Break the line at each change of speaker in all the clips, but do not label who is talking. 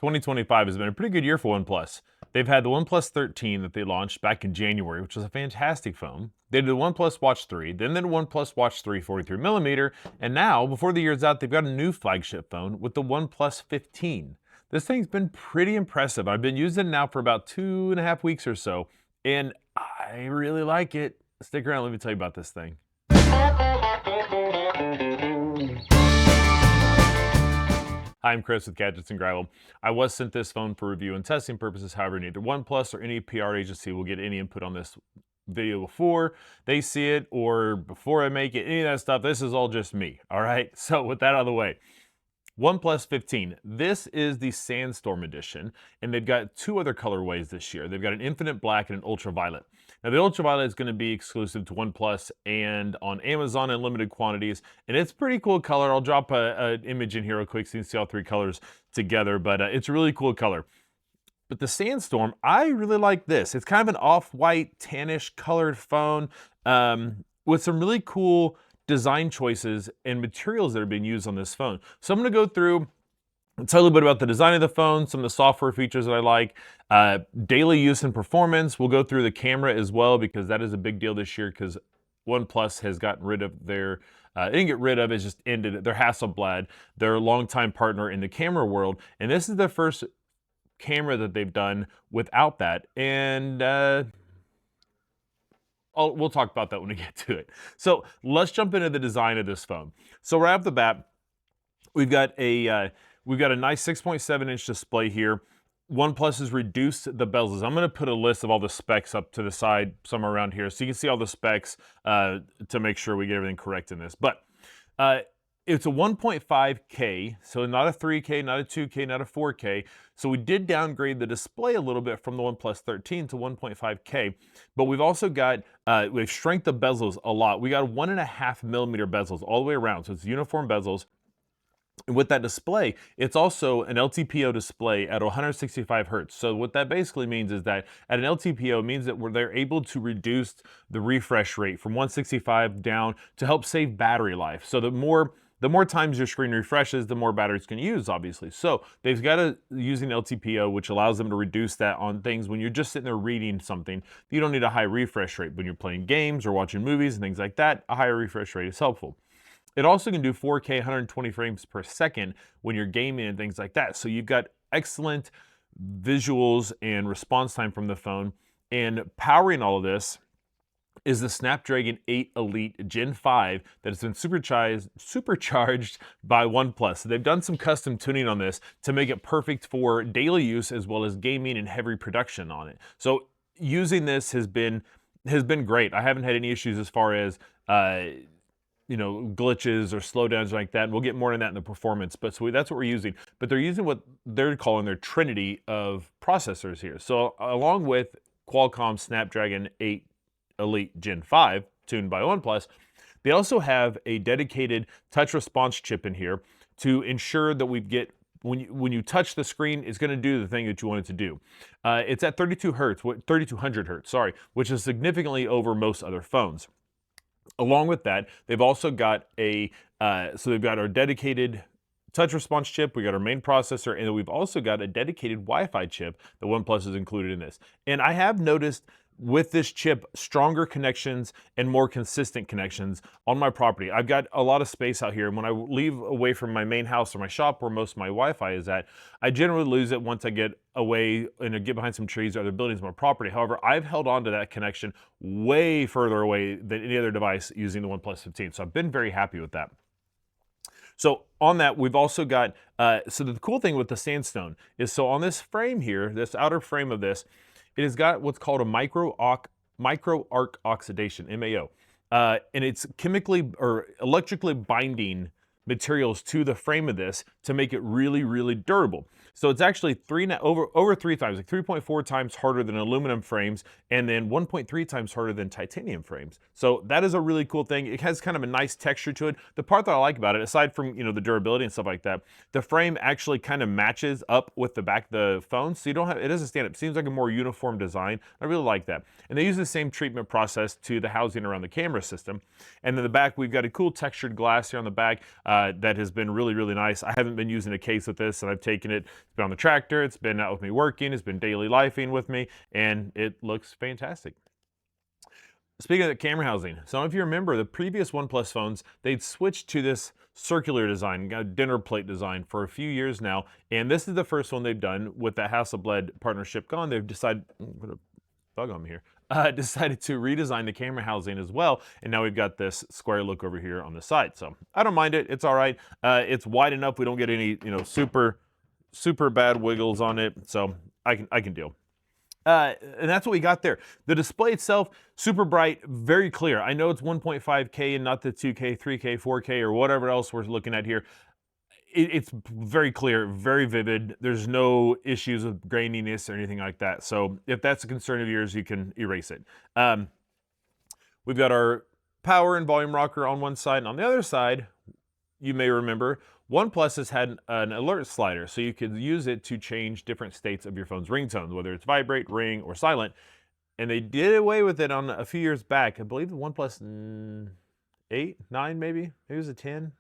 2025 has been a pretty good year for OnePlus. They've had the OnePlus 13 that they launched back in January, which was a fantastic phone. They did the OnePlus Watch 3, then the OnePlus Watch 3 43mm, and now, before the year's out, they've got a new flagship phone with the OnePlus 15. This thing's been pretty impressive. I've been using it now for about 2.5 weeks or so, and I really like it. Stick around, let me tell you about this thing. Hi, I'm Chris with Gadgets and Gravel. I was sent this phone for review and testing purposes. However, neither OnePlus or any PR agency will get any input on this video before they see it or before I make it, any of that stuff. This is all just me, all right? So with that out of the way, OnePlus 15. This is the Sandstorm Edition, and they've got two other colorways this year. They've got an infinite black and an ultraviolet. Now, the ultraviolet is going to be exclusive to OnePlus and on Amazon in limited quantities, and it's a pretty cool color. I'll drop an image in here real quick so you can see all three colors together, but it's a really cool color. But the Sandstorm, I really like this. It's kind of an off-white, tannish colored phone with some really cool design choices and materials that are being used on this phone. So I'm going to go through and tell you a little bit about the design of the phone, some of the software features that I like, daily use and performance. We'll go through the camera as well because that is a big deal this year because OnePlus has gotten rid of their, they didn't get rid of, it's just ended their Hasselblad, their longtime partner in the camera world. And this is the first camera that they've done without that. And we'll talk about that when we get to it. So let's jump into the design of this phone. So right off the bat, we've got a nice 6.7-inch display here. OnePlus has reduced the bezels. I'm going to put a list of all the specs up to the side somewhere around here so you can see all the specs to make sure we get everything correct in this. But it's a 1.5K, so not a 3K, not a 2K, not a 4K. So we did downgrade the display a little bit from the OnePlus 13 to 1.5K, but we've also got, we've shrank the bezels a lot. We got 1.5mm bezels all the way around, so it's uniform bezels. And with that display, it's also an LTPO display at 165 Hertz. So what that basically means is that at an LTPO, it means that they're able to reduce the refresh rate from 165 down to help save battery life. So the more times your screen refreshes, the more battery it's going to use, obviously. So they've got using LTPO, which allows them to reduce that on things when you're just sitting there reading something. You don't need a high refresh rate. When you're playing games or watching movies and things like that, a higher refresh rate is helpful. It also can do 4K 120 frames per second when you're gaming and things like that. So you've got excellent visuals and response time from the phone. And powering all of this is the Snapdragon 8 Elite Gen 5 that has been supercharged by OnePlus. So they've done some custom tuning on this to make it perfect for daily use as well as gaming and heavy production on it. So using this has been great. I haven't had any issues as far as glitches or slowdowns like that. And we'll get more on that in the performance. But so that's what we're using. But they're using what they're calling their trinity of processors here. So along with Qualcomm Snapdragon 8 Elite Gen 5, tuned by OnePlus, they also have a dedicated touch response chip in here to ensure that we get, when you touch the screen, it's going to do the thing that you want it to do. It's at 3200 Hertz, sorry, which is significantly over most other phones. Along with that, they've also got so they've got our dedicated touch response chip, we got our main processor, and then we've also got a dedicated Wi-Fi chip that OnePlus has included in this. And I have noticed with this chip, stronger connections and more consistent connections on my property. I've got a lot of space out here, and when I leave away from my main house or my shop where most of my Wi-Fi is at, I generally lose it once I get away and get behind some trees or other buildings on my property. However, I've held on to that connection way further away than any other device using the OnePlus 15, so I've been very happy with that. So on that, we've also got, so the cool thing with the Sandstone is, so on this frame here, this outer frame of this, it has got what's called a micro arc oxidation, MAO. And it's chemically or electrically binding materials to the frame of this to make it really, really durable. So it's actually over 3 times, like 3.4 times harder than aluminum frames, and then 1.3 times harder than titanium frames. So that is a really cool thing. It has kind of a nice texture to it. The part that I like about it, aside from the durability and stuff like that, the frame actually kind of matches up with the back of the phone, so you don't have, it doesn't stand up. It seems like a more uniform design. I really like that. And they use the same treatment process to the housing around the camera system. And in the back, we've got a cool textured glass here on the back. that has been really, really nice. I haven't been using a case with this, and I've taken it. It's been on the tractor. It's been out with me working. It's been daily lifing with me, and it looks fantastic. Speaking of the camera housing, some of you remember the previous OnePlus phones, they'd switched to this circular design, dinner plate design for a few years now, and this is the first one they've done with the Hasselblad partnership gone. They've decided, what a bug on me here, decided to redesign the camera housing as well, and now we've got this square look over here on the side. So I don't mind it, it's all right. It's wide enough, we don't get any, super bad wiggles on it, so I can deal. And that's what we got there. The display itself, super bright, very clear. I know it's 1.5K and not the 2K, 3K, 4K, or whatever else we're looking at here. It's very clear, very vivid. There's no issues with graininess or anything like that. So if that's a concern of yours, you can erase it. We've got our power and volume rocker on one side, and on the other side, you may remember, OnePlus has had an alert slider, so you could use it to change different states of your phone's ringtones, whether it's vibrate, ring, or silent. And they did away with it on a few years back. I believe the OnePlus 8, 9 maybe? Maybe it was a 10?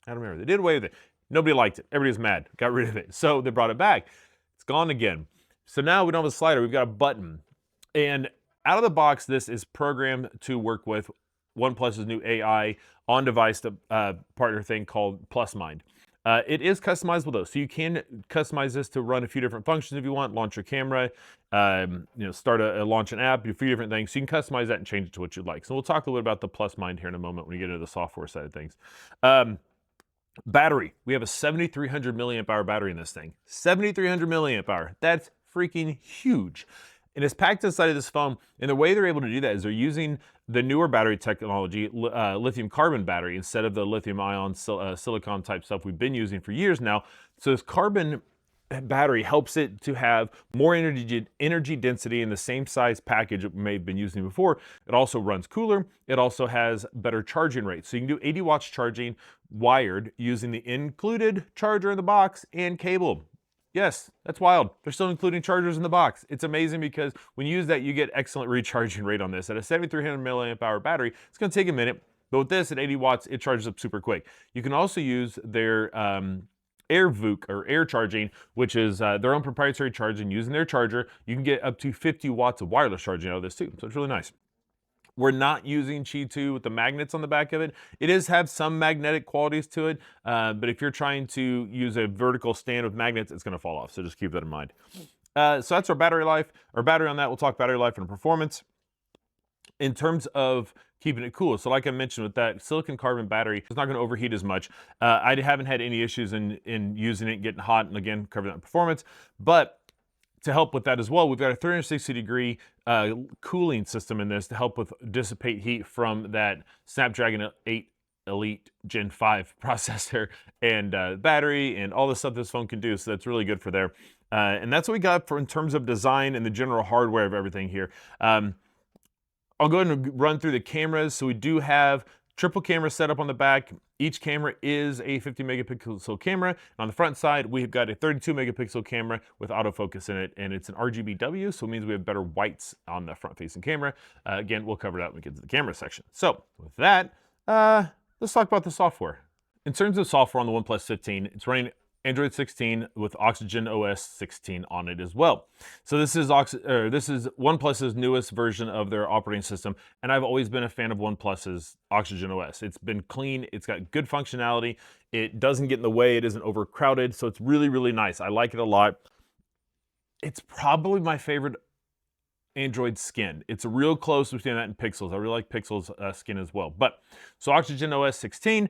I don't remember. They did away with it. Nobody liked it. Everybody was mad. Got rid of it. So they brought it back. It's gone again. So now we don't have a slider. We've got a button. And out of the box, this is programmed to work with OnePlus's new AI on-device partner thing called PlusMind. It is customizable though, so you can customize this to run a few different functions if you want. Launch your camera, start launch an app, do a few different things. So you can customize that and change it to what you'd like. So we'll talk a little bit about the PlusMind here in a moment when we get into the software side of things. Battery, we have a 7,300 milliamp hour battery in this thing. 7,300 milliamp hour, that's freaking huge. And it's packed inside of this phone, and the way they're able to do that is they're using the newer battery technology, lithium carbon battery, instead of the lithium ion silicon type stuff we've been using for years now. So this carbon battery helps it to have more energy density in the same size package it may have been using before. It also runs cooler. It also has better charging rates. So you can do 80 watts charging wired using the included charger in the box and cable. Yes, that's wild. They're still including chargers in the box. It's amazing because when you use that, you get excellent recharging rate on this. At a 7,300 milliamp hour battery, it's going to take a minute, but with this at 80 watts, it charges up super quick. You can also use their AirVooc or air charging, which is their own proprietary charging using their charger. You can get up to 50 watts of wireless charging out of this too, so it's really nice. We're not using Qi 2 with the magnets on the back of it. It does have some magnetic qualities to it, but if you're trying to use a vertical stand with magnets, it's gonna fall off, so just keep that in mind. So that's our battery life. Our battery on that, we'll talk battery life and performance. In terms of keeping it cool, so like I mentioned with that silicon carbon battery, it's not gonna overheat as much. I haven't had any issues in using it, getting hot, and again, cover that in performance, but to help with that as well, we've got a 360-degree cooling system in this to help with dissipate heat from that Snapdragon 8 Elite Gen 5 processor and battery and all the stuff this phone can do, so that's really good for there. And that's what we got for in terms of design and the general hardware of everything here. I'll go ahead and run through the cameras. So we do have triple camera setup on the back. Each camera is a 50 megapixel camera. On the front side, we've got a 32 megapixel camera with autofocus in it, and it's an RGBW, so it means we have better whites on the front-facing camera. Again, we'll cover that when we get to the camera section. So with that, let's talk about the software. In terms of software on the OnePlus 15, it's running Android 16 with OxygenOS 16 on it as well. So this is OnePlus's newest version of their operating system, and I've always been a fan of OnePlus's OxygenOS. It's been clean, it's got good functionality, it doesn't get in the way, it isn't overcrowded, so it's really, really nice. I like it a lot. It's probably my favorite Android skin. It's real close between that and Pixel's. I really like Pixel's skin as well. But so OxygenOS 16,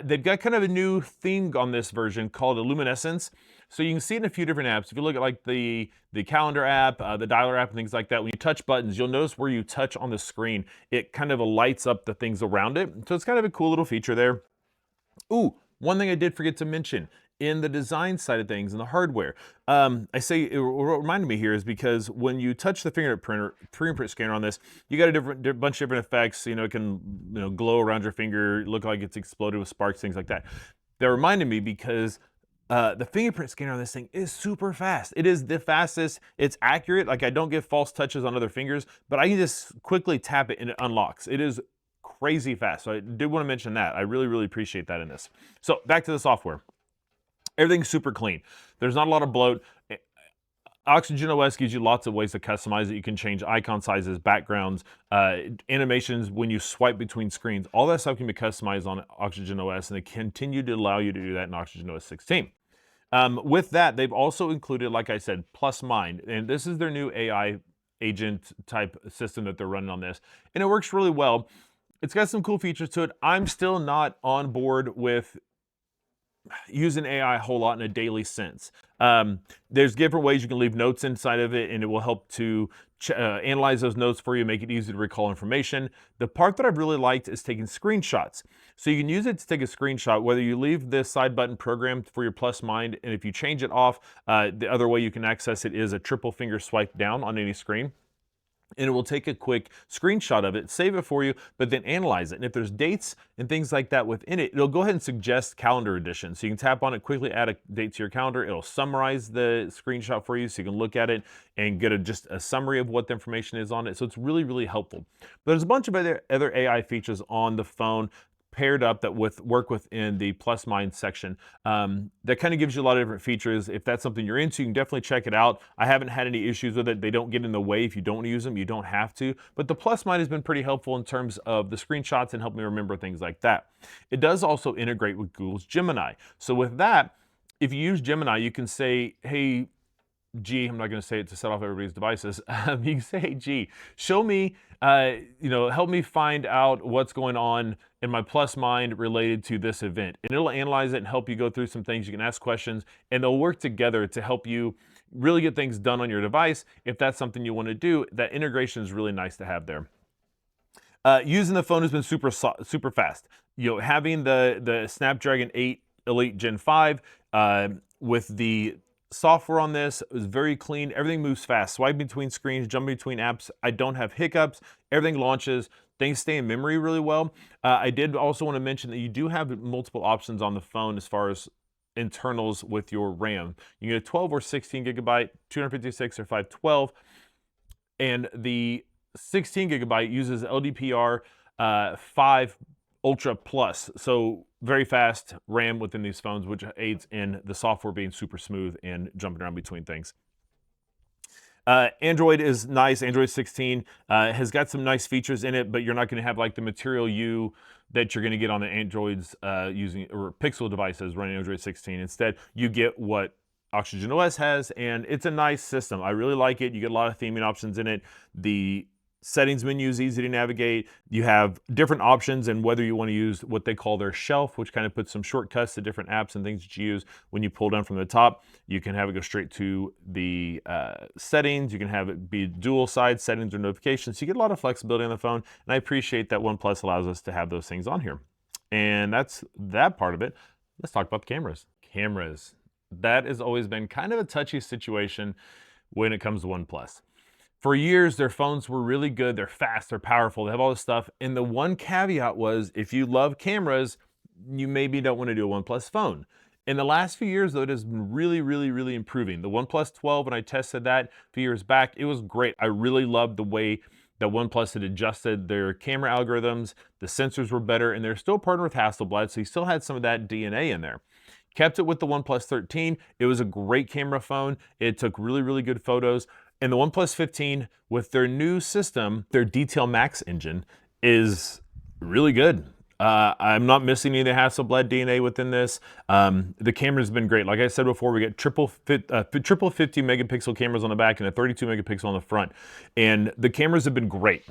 they've got kind of a new theme on this version called Luminescence. So you can see it in a few different apps. If you look at like the calendar app, the dialer app, and things like that, when you touch buttons, you'll notice where you touch on the screen, it kind of lights up the things around it. So it's kind of a cool little feature there. Ooh, one thing I did forget to mention. In the design side of things and the hardware, I say what reminded me here is because when you touch the fingerprint scanner on this, you got a bunch of different effects. You know, it can glow around your finger, look like it's exploded with sparks, things like that. That reminded me because the fingerprint scanner on this thing is super fast. It is the fastest. It's accurate. Like I don't get false touches on other fingers, but I can just quickly tap it and it unlocks. It is crazy fast. So I did want to mention that. I really, really appreciate that in this. So back to the software. Everything's super clean. There's not a lot of bloat. OxygenOS gives you lots of ways to customize it. You can change icon sizes, backgrounds, animations when you swipe between screens. All that stuff can be customized on OxygenOS, and they continue to allow you to do that in OxygenOS 16. With that, they've also included, like I said, Plus Mind, and this is their new AI agent type system that they're running on this, and it works really well. It's got some cool features to it. I'm still not on board with using AI a whole lot in a daily sense. There's different ways you can leave notes inside of it, and it will help to analyze those notes for you, make it easy to recall information. The part that I've really liked is taking screenshots. So you can use it to take a screenshot, whether you leave this side button programmed for your Plus Mind, and if you change it off, the other way you can access it is a triple finger swipe down on any screen. And it will take a quick screenshot of it, save it for you, but then analyze it. And if there's dates and things like that within it, it'll go ahead and suggest calendar edition. So you can tap on it, quickly add a date to your calendar. It'll summarize the screenshot for you so you can look at it and get just a summary of what the information is on it. So it's really, really helpful. But there's a bunch of other AI features on the phone paired up that work within the Plus Mind section. That kind of gives you a lot of different features. If that's something you're into, you can definitely check it out. I haven't had any issues with it. They don't get in the way. If you don't use them, you don't have to. But the Plus Mind has been pretty helpful in terms of the screenshots and help me remember things like that. It does also integrate with Google's Gemini. So with that, if you use Gemini, you can say, hey, G, I'm not going to say it to set off everybody's devices. You can say, hey, G, show me, help me find out what's going on in my Plus Mind related to this event. And it'll analyze it and help you go through some things. You can ask questions, and they'll work together to help you really get things done on your device. If that's something you want to do, that integration is really nice to have there. Using the phone has been super fast. Having the Snapdragon 8 Elite Gen 5 with the software on this is very clean. Everything moves fast. Swipe between screens, jump between apps. I don't have hiccups. Everything launches. Things stay in memory really well. I did also want to mention that you do have multiple options on the phone as far as internals with your RAM. You can get a 12 or 16 gigabyte, 256 or 512, and the 16 gigabyte uses LDPR 5 Ultra Plus, so very fast RAM within these phones, which aids in the software being super smooth and jumping around between things. Android is nice. Android 16 has got some nice features in it, but you're not going to have like the Material U that you're going to get on the Androids using or Pixel devices running Android 16. Instead, you get what OxygenOS has, and it's a nice system. I really like it. You get a lot of theming options in it. The settings menu is easy to navigate. You have different options, and whether you want to use what they call their shelf, which kind of puts some shortcuts to different apps and things that you use. When you pull down from the top, you can have it go straight to the settings. You can have it be dual side settings or notifications. So you get a lot of flexibility on the phone, and I appreciate that OnePlus allows us to have those things on here. And that's that part of it. Let's talk about the cameras. Cameras. That has always been kind of a touchy situation when it comes to OnePlus. For years, their phones were really good. They're fast, they're powerful, they have all this stuff. And the one caveat was, if you love cameras, you maybe don't want to do a OnePlus phone. In the last few years, though, it has been really, really, really improving. The OnePlus 12, when I tested that a few years back, it was great. I really loved the way that OnePlus had adjusted their camera algorithms. The sensors were better, and they're still partnered with Hasselblad, so you still had some of that DNA in there. Kept it with the OnePlus 13. It was a great camera phone. It took really, really good photos. And the OnePlus 15, with their new system, their Detail Max engine, is really good. I'm not missing any of the Hasselblad DNA within this. The camera's been great. Like I said before, we get triple 50 megapixel cameras on the back and a 32 megapixel on the front. And the cameras have been great.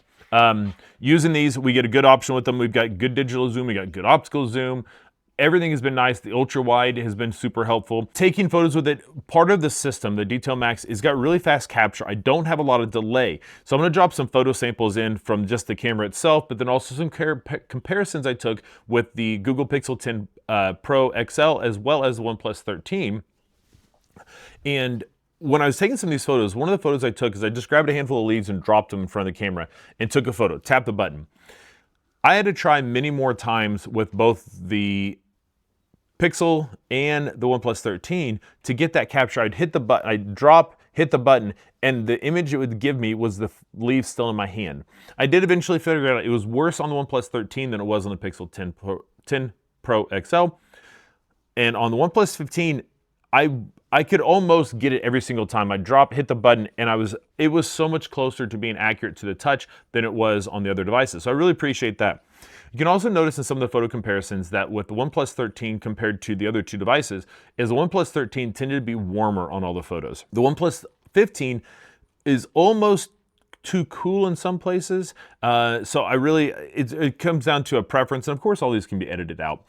Using these, we get a good option with them. We've got good digital zoom. We got good optical zoom. Everything has been nice. The ultra wide has been super helpful. Taking photos with it, part of the system, the Detail Max, has got really fast capture. I don't have a lot of delay. So I'm gonna drop some photo samples in from just the camera itself, but then also some comparisons I took with the Google Pixel 10 Pro XL as well as the OnePlus 13. And when I was taking some of these photos, one of the photos I took is I just grabbed a handful of leaves and dropped them in front of the camera and took a photo, tapped the button. I had to try many more times with both the Pixel and the OnePlus 13 to get that capture. I'd hit the button, I'd drop, hit the button, and the image it would give me was the leaf still in my hand. I did eventually figure it out. It was worse on the OnePlus 13 than it was on the Pixel 10 Pro XL. And on the OnePlus 15, I could almost get it every single time. I hit the button, and it was so much closer to being accurate to the touch than it was on the other devices. So I really appreciate that. You can also notice in some of the photo comparisons that with the OnePlus 13 compared to the other two devices, is the OnePlus 13 tended to be warmer on all the photos. The OnePlus 15 is almost too cool in some places. So it comes down to a preference, and of course all these can be edited out.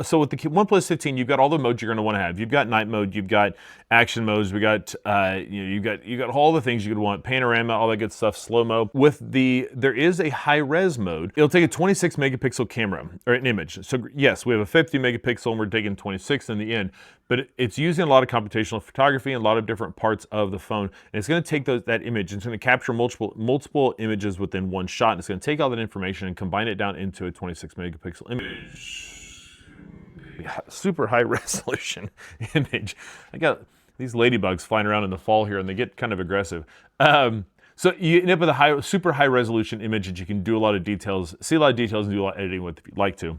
So with the OnePlus 15, you've got all the modes you're going to want to have. You've got night mode, you've got action modes, you've got all the things you could want, panorama, all that good stuff, slow mo. There is a high res mode. It'll take a 26 megapixel camera or an image. So yes, we have a 50 megapixel, and we're taking 26 in the end. But it's using a lot of computational photography and a lot of different parts of the phone. And it's going to take that image, and it's going to capture multiple images within one shot. And it's going to take all that information and combine it down into a 26 megapixel image. Super high resolution image. I got these ladybugs flying around in the fall here, and they get kind of aggressive. So you end up with a super high resolution image that you can do a lot of details, see a lot of details, and do a lot of editing with if you'd like to.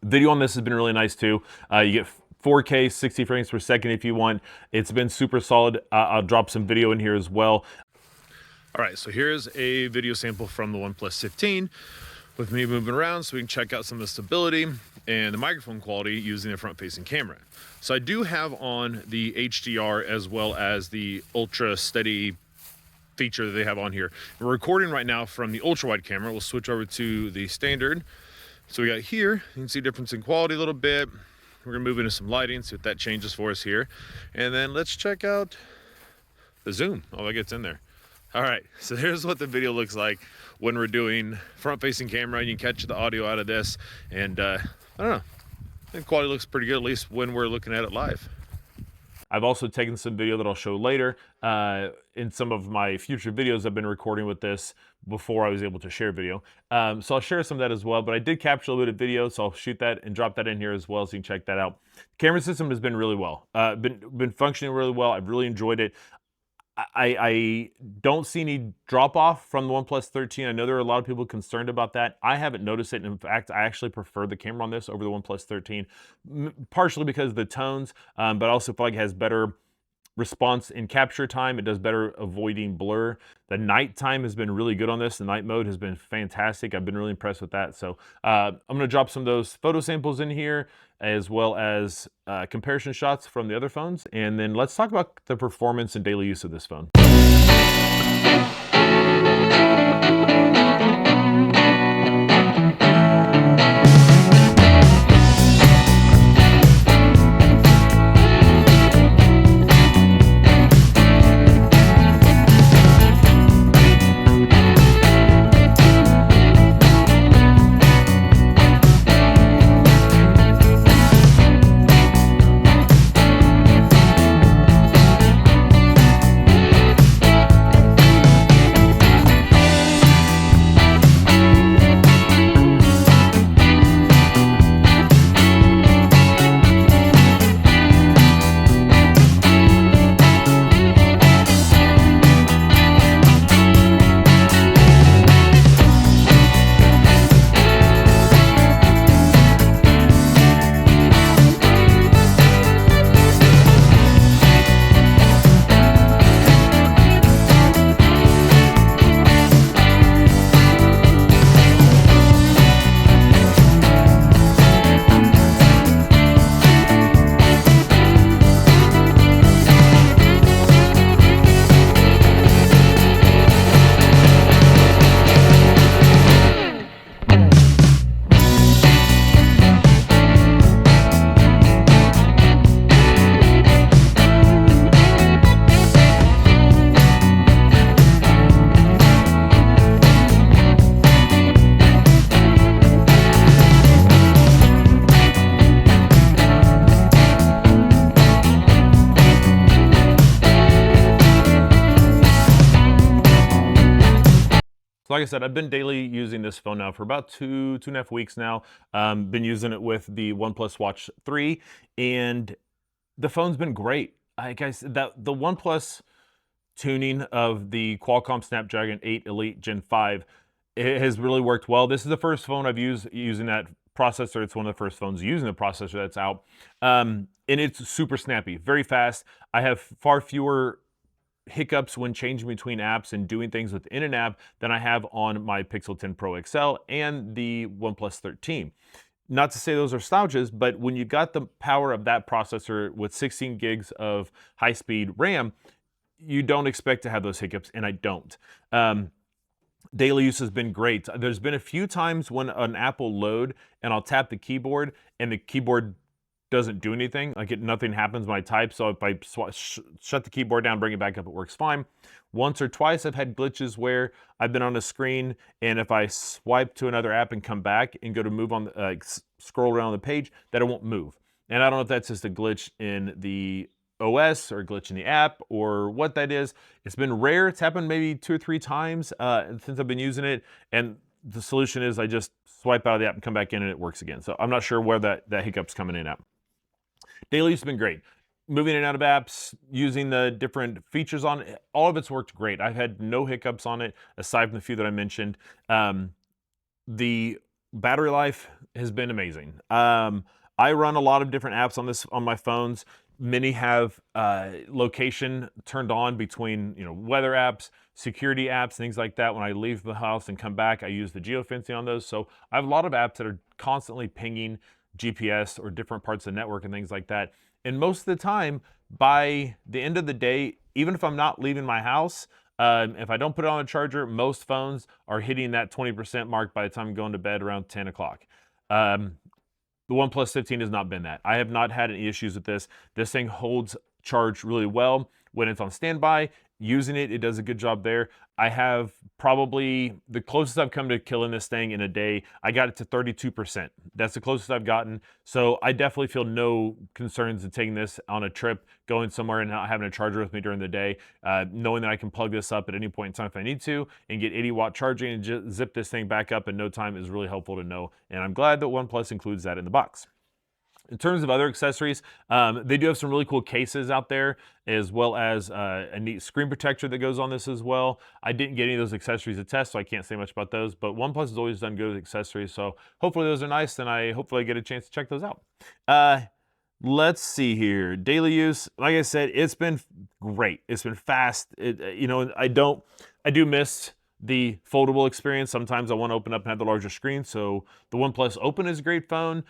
Video on this has been really nice too. You get 4K 60 frames per second if you want. It's been super solid. I'll drop some video in here as well. All right, so here's a video sample from the OnePlus 15 with me moving around so we can check out some of the stability and the microphone quality using the front-facing camera. So I do have on the HDR as well as the ultra steady feature that they have on here. We're recording right now from the ultra wide camera. We'll switch over to the standard. So we got here, you can see difference in quality a little bit. We're gonna move into some lighting, see what that changes for us here. And then let's check out the zoom, all that gets in there. All right, so here's what the video looks like when we're doing front-facing camera. You can catch the audio out of this, and I don't know, I think quality looks pretty good, at least when we're looking at it live. I've also taken some video that I'll show later in some of my future videos I've been recording with this before I was able to share video. So I'll share some of that as well, but I did capture a little bit of video, so I'll shoot that and drop that in here as well so you can check that out. The camera system has been really well, been functioning really well. I've really enjoyed it. I don't see any drop off from the OnePlus 13. I know there are a lot of people concerned about that. I haven't noticed it. In fact, I actually prefer the camera on this over the OnePlus 13, partially because of the tones, but also feel like it has better response in capture time. It does better avoiding blur. The nighttime has been really good on this. The night mode has been fantastic. I've been really impressed with that. So I'm going to drop some of those photo samples in here, as well as comparison shots from the other phones. And then let's talk about the performance and daily use of this phone. So like I said, I've been daily using this phone now for about two and a half weeks now. Been using it with the OnePlus Watch 3, and the phone's been great. guys, that the OnePlus tuning of the Qualcomm Snapdragon 8 Elite Gen 5, it has really worked well. This is the first phone I've used using that processor. It's one of the first phones using the processor that's out. And it's super snappy, very fast. I have far fewer hiccups when changing between apps and doing things within an app than I have on my Pixel 10 Pro XL and the OnePlus 13. Not to say those are slouches, but when you got the power of that processor with 16 gigs of high-speed RAM, you don't expect to have those hiccups, and I don't. Daily use has been great. There's been a few times when an app will load and I'll tap the keyboard and the keyboard doesn't do anything. Like nothing happens when I type. So if I shut the keyboard down, bring it back up, it works fine. Once or twice I've had glitches where I've been on a screen and if I swipe to another app and come back and go to move on, scroll around the page, that it won't move. And I don't know if that's just a glitch in the OS or a glitch in the app or what that is. It's been rare. It's happened maybe 2 or 3 times since I've been using it. And the solution is I just swipe out of the app and come back in and it works again. So I'm not sure where that hiccup's coming in at. Daily use has been great. Moving in and out of apps, using the different features on it, all of it's worked great. I've had no hiccups on it, aside from the few that I mentioned. The battery life has been amazing. I run a lot of different apps on my phones. Many have location turned on between weather apps, security apps, things like that. When I leave the house and come back, I use the geofencing on those. So I have a lot of apps that are constantly pinging GPS or different parts of the network and things like that. And most of the time, by the end of the day, even if I'm not leaving my house, if I don't put it on a charger, most phones are hitting that 20% mark by the time I'm going to bed around 10 o'clock. The OnePlus 15 has not been that. I have not had any issues with this. This thing holds charge really well. When it's on standby, using it, it does a good job there. I have probably the closest I've come to killing this thing in a day. I got it to 32%. That's the closest I've gotten. So I definitely feel no concerns in taking this on a trip, going somewhere and not having a charger with me during the day, knowing that I can plug this up at any point in time if I need to and get 80-watt charging and just zip this thing back up in no time is really helpful to know. And I'm glad that OnePlus includes that in the box. In terms of other accessories, they do have some really cool cases out there, as well as a neat screen protector that goes on this as well. I didn't get any of those accessories to test, so I can't say much about those, but OnePlus has always done good with accessories, so hopefully those are nice, and hopefully I get a chance to check those out. Let's see here. Daily use, like I said, it's been great. It's been fast. I do miss the foldable experience. Sometimes I want to open up and have the larger screen. So the OnePlus Open is a great phone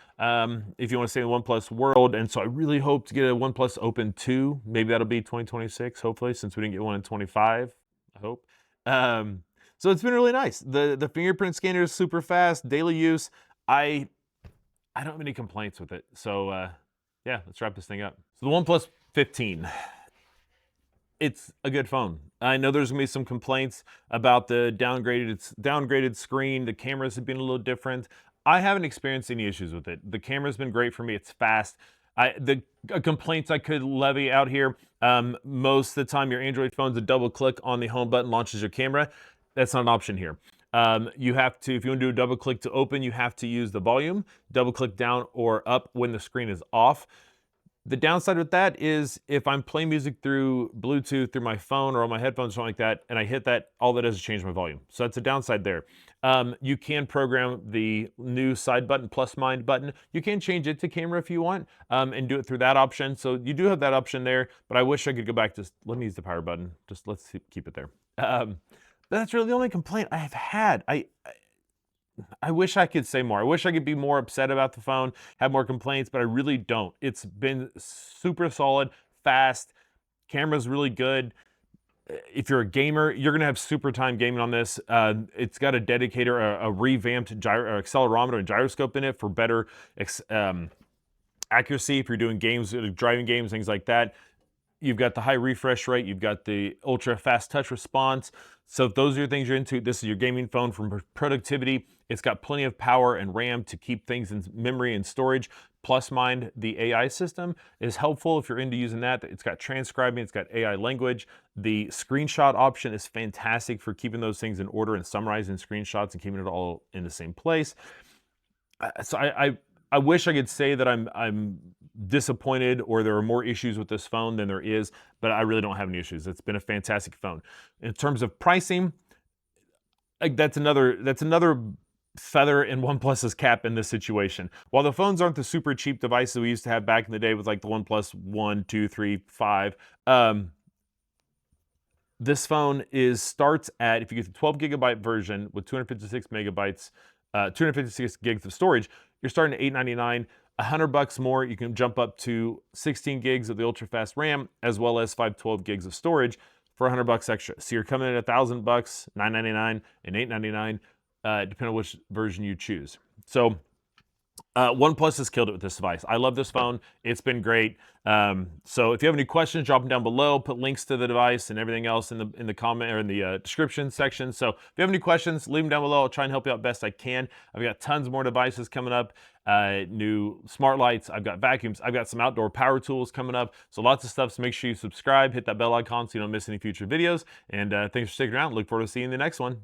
if you want to stay in the OnePlus world. And so I really hope to get a OnePlus Open 2. Maybe that'll be 2026, hopefully, since we didn't get one in 25, I hope. So it's been really nice. The fingerprint scanner is super fast. Daily use, I don't have any complaints with it. So yeah, let's wrap this thing up. So the OnePlus 15. It's a good phone. I know there's gonna be some complaints about the downgraded screen. The cameras have been a little different. I haven't experienced any issues with it. The camera's been great for me. It's fast. The complaints I could levy out here, most of the time your Android phone's a double click on the home button launches your camera. That's not an option here. You have to, if you want to do a double click to open, you have to use the volume, double click down or up when the screen is off. The downside with that is if I'm playing music through Bluetooth, through my phone or on my headphones or something like that, and I hit that, all that does is change my volume. So that's a downside there. You can program the new side button, plus mind button. You can change it to camera if you want and do it through that option. So you do have that option there, but I wish I could go back to, let me use the power button. Just let's keep it there. But that's really the only complaint I have had. I wish I could say more. I wish I could be more upset about the phone, have more complaints, but I really don't. It's been super solid, fast, camera's really good. If you're a gamer, you're gonna have super time gaming on this. It's got a dedicated, a revamped accelerometer and gyroscope in it for better accuracy if you're doing games, driving games, things like that. You've got the high refresh rate, you've got the ultra fast touch response. So if those are your things you're into, this is your gaming phone for productivity. It's got plenty of power and RAM to keep things in memory and storage. Plus Mind, the AI system, is helpful if you're into using that. It's got transcribing, it's got AI language. The screenshot option is fantastic for keeping those things in order and summarizing screenshots and keeping it all in the same place. So I wish I could say that I'm disappointed or there are more issues with this phone than there is, but I really don't have any issues. It's been a fantastic phone. In terms of pricing, like that's another feather in OnePlus's cap in this situation. While the phones aren't the super cheap devices we used to have back in the day with like the OnePlus 1, 2, 3, 5, this phone starts at, if you get the 12 gigabyte version with 256 megabytes, 256 gigs of storage, you're starting at $899. $100 more, you can jump up to 16 gigs of the ultra fast RAM, as well as 512 gigs of storage for $100 extra. So you're coming in at $1,000, $999 and $899, depending on which version you choose. So OnePlus has killed it with this device. I love this phone. It's been great. So if you have any questions, drop them down below. Put links to the device and everything else in the comment or in the description section. So if you have any questions, leave them down below. I'll try and help you out best I can. I've got tons more devices coming up. New smart lights. I've got vacuums. I've got some outdoor power tools coming up. So lots of stuff. So make sure you subscribe, hit that bell icon so you don't miss any future videos. And thanks for sticking around. Look forward to seeing you in the next one.